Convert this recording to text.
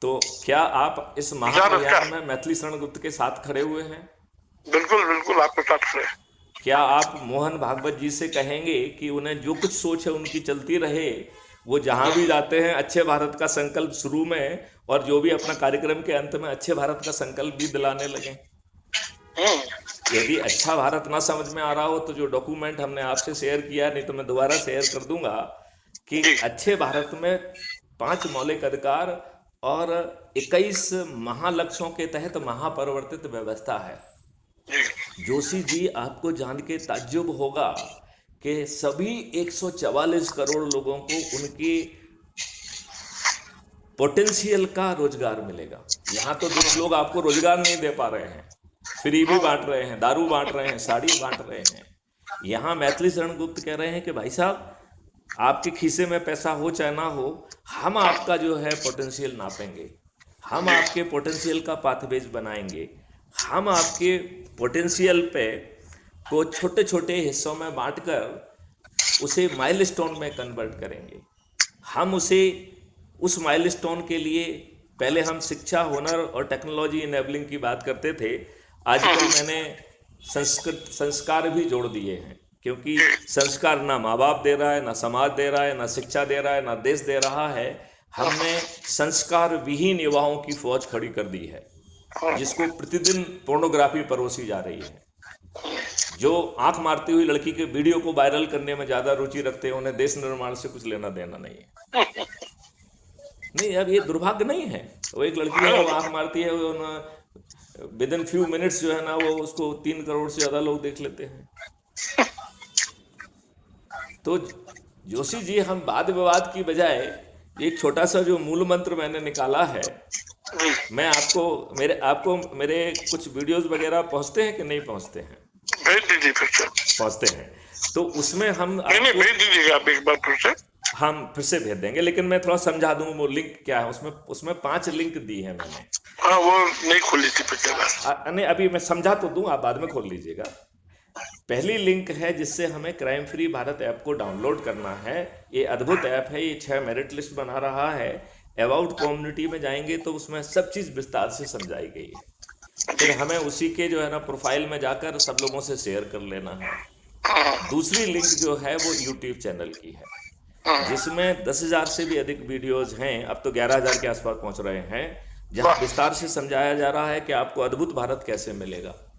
तो क्या आप इस विचार अच्छा महाअभियान है। में मैथिली शरण गुप्त के साथ खड़े हुए हैं? बिल्कुल बिल्कुल आपके साथ खड़े हैं। क्या आप मोहन भागवत जी से कहेंगे कि उन्हें जो कुछ सोच है उनकी चलती रहे, वो जहां भी जाते हैं अच्छे भारत का संकल्प शुरू में और जो भी अपना कार्यक्रम के अंत में अच्छे भारत का संकल्प भी दिलाने लगे? हम्म। यदि अच्छा भारत ना समझ में आ रहा हो तो जो डॉक्यूमेंट हमने आपसे शेयर किया, नहीं तो मैं दोबारा शेयर कर दूंगा, कि जी अच्छे भारत में 5 मौलिक अधिकार और 21 महालक्ष्यों के तहत महापरिवर्तित व्यवस्था है। जी। जोशी जी, आपको जान के ताज्जुब होगा कि सभी 144 करोड़ लोगों को उनकी पोटेंशियल का रोजगार मिलेगा। यहां तो दुष्ट लोग आपको रोजगार नहीं दे पा रहे हैं, फ्री भी हम्म। बांट रहे हैं, दारू बांट रहे हैं, साड़ी बांट रहे हैं। यहां मैथिली शरण गुप्त कह रहे हैं कि भाई साहब, आपके खीसे में पैसा हो चाहे ना हो, हम आपका जो है पोटेंशियल नापेंगे, हम जी। आपके पोटेंशियल का पाथवेज बनाएंगे, हम आपके पोटेंशियल पे को छोटे छोटे हिस्सों में बांटकर उसे माइलस्टोन में कन्वर्ट करेंगे। हम उसे उस माइलस्टोन के लिए पहले हम शिक्षा, हुनर और टेक्नोलॉजी इनेबलिंग की बात करते थे। आजकल हम्म। मैंने संस्कृत संस्कार भी जोड़ दिए हैं, क्योंकि जी। संस्कार ना माँ बाप दे रहा है, ना समाज दे रहा है, ना शिक्षा दे रहा है, ना देश दे रहा है। हमने संस्कार विहीन युवाओं की फौज खड़ी कर दी है, जिसको प्रतिदिन पोर्नोग्राफी परोसी जा रही है। जो आंख मारती हुई लड़की के वीडियो को वायरल करने में ज्यादा रुचि रखते हैं, उन्हें देश निर्माण से कुछ लेना देना नहीं है। नहीं, अब ये दुर्भाग्य नहीं है। वो एक लड़की है, वो आंख मारती है, वो विद इन फ्यू मिनट्स जो है ना, वो उसको 3 करोड़ से ज्यादा लोग देख लेते हैं। तो जोशी जी, हम वाद विवाद की बजाय एक छोटा सा जो मूल मंत्र मैंने निकाला है, जी। मैं आपको मेरे कुछ वीडियोस वगैरह पहुंचते हैं कि नहीं पहुंचते हैं? भेज दीजिए फिर से। पहुंचते हैं। तो उसमें हम नहीं नहीं, आपको, भेज दीजिएगा आप एक बार फिर से। हम फिर से भेज देंगे, लेकिन मैं थोड़ा समझा दूं वो लिंक क्या है। उसमें उसमें 5 लिंक दी है मैंने। हाँ वो नहीं खुली थी पिछले बार। नहीं, अभी मैं समझा तो दूं, आप बाद में खोल लीजिएगा। पहली लिंक है जिससे हमें क्राइम फ्री भारत ऐप को डाउनलोड करना है। ये अद्भुत ऐप है, ये 6 मेरिट लिस्ट बना रहा है। अबाउट कम्युनिटी में जाएंगे तो उसमें सब चीज़ विस्तार से समझाई गई है। फिर जी। हमें उसी के जो है ना प्रोफाइल में जाकर सब लोगों से शेयर कर लेना है। हाँ। दूसरी लिंक जो है वो यूट्यूब चैनल की है, हाँ। जिसमें 10,000 से भी अधिक वीडियोज हैं, अब तो 11,000 के आसपास पहुंच रहे हैं, जहां वाह। विस्तार से समझाया जा रहा है कि आपको अद्भुत भारत कैसे मिलेगा।